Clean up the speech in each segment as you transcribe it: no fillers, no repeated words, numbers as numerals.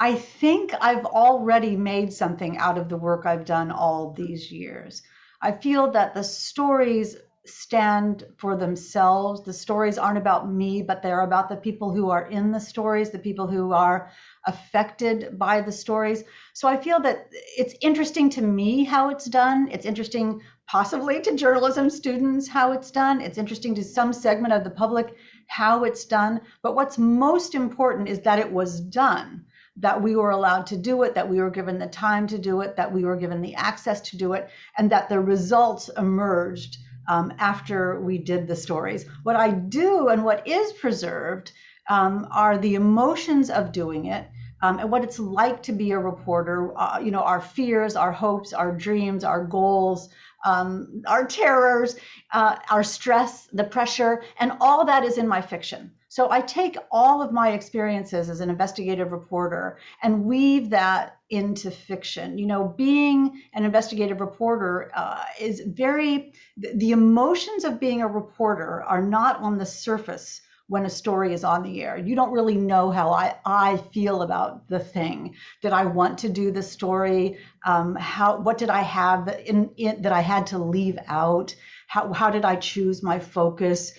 I think I've already made something out of the work I've done all these years. I feel that the stories stand for themselves. The stories aren't about me, but they're about the people who are in the stories, the people who are affected by the stories. So I feel that it's interesting to me how it's done. It's interesting possibly to journalism students how it's done. It's interesting to some segment of the public how it's done. But what's most important is that it was done, that we were allowed to do it, that we were given the time to do it, that we were given the access to do it, and that the results emerged after we did the stories. What I do and what is preserved are the emotions of doing it, and what it's like to be a reporter, our fears, our hopes, our dreams, our goals, our terrors, our stress, the pressure, and all that is in my fiction. So I take all of my experiences as an investigative reporter and weave that into fiction. Being an investigative reporter is the emotions of being a reporter are not on the surface when a story is on the air. You don't really know how I feel about the thing. Did I want to do the story? What did I have that I had to leave out? How did I choose my focus?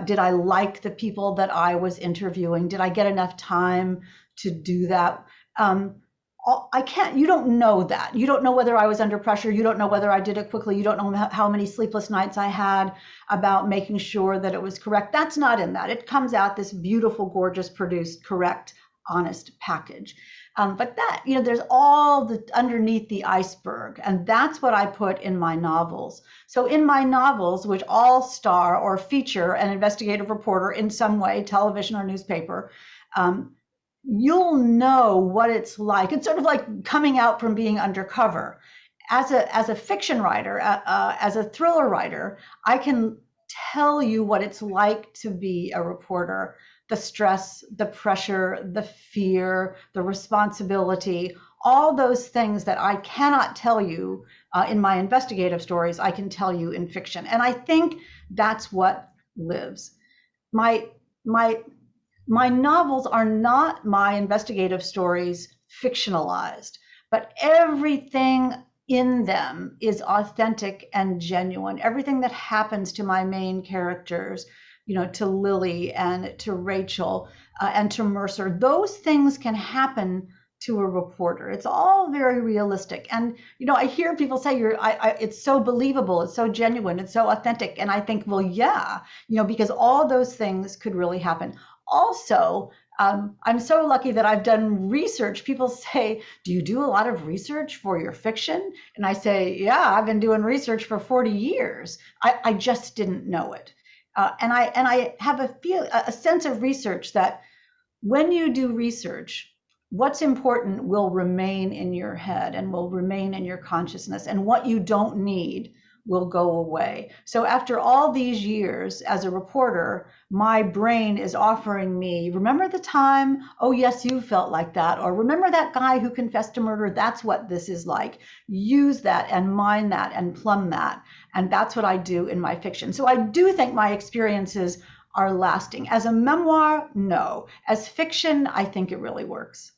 Did I like the people that I was interviewing? Did I get enough time to do that? You don't know that. You don't know whether I was under pressure. You don't know whether I did it quickly. You don't know how many sleepless nights I had about making sure that it was correct. That's not in that. It comes out this beautiful, gorgeous, produced, correct, honest package. But that, there's all underneath the iceberg, and that's what I put in my novels. So in my novels, which all star or feature an investigative reporter in some way, television or newspaper, you'll know what it's like. It's sort of like coming out from being undercover. As a fiction writer, as a thriller writer, I can tell you what it's like to be a reporter. The stress, the pressure, the fear, the responsibility, all those things that I cannot tell you in my investigative stories, I can tell you in fiction. And I think that's what lives. My novels are not my investigative stories fictionalized, but everything in them is authentic and genuine. Everything that happens to my main characters, to Lily and to Rachel and to Mercer, those things can happen to a reporter. It's all very realistic. And, I hear people say it's so believable, it's so genuine, it's so authentic. And I think, well, yeah, because all those things could really happen. Also, I'm so lucky that I've done research. People say, do you do a lot of research for your fiction? And I say, yeah, I've been doing research for 40 years. I just didn't know it. And I have a sense of research that when you do research, what's important will remain in your head and will remain in your consciousness, and what you don't need will go away. So after all these years as a reporter, my brain is offering me, remember the time? Oh yes, you felt like that. Or remember that guy who confessed to murder? That's what this is like. Use that and mine that and plumb that. And that's what I do in my fiction. So I do think my experiences are lasting. As a memoir, no. As fiction, I think it really works.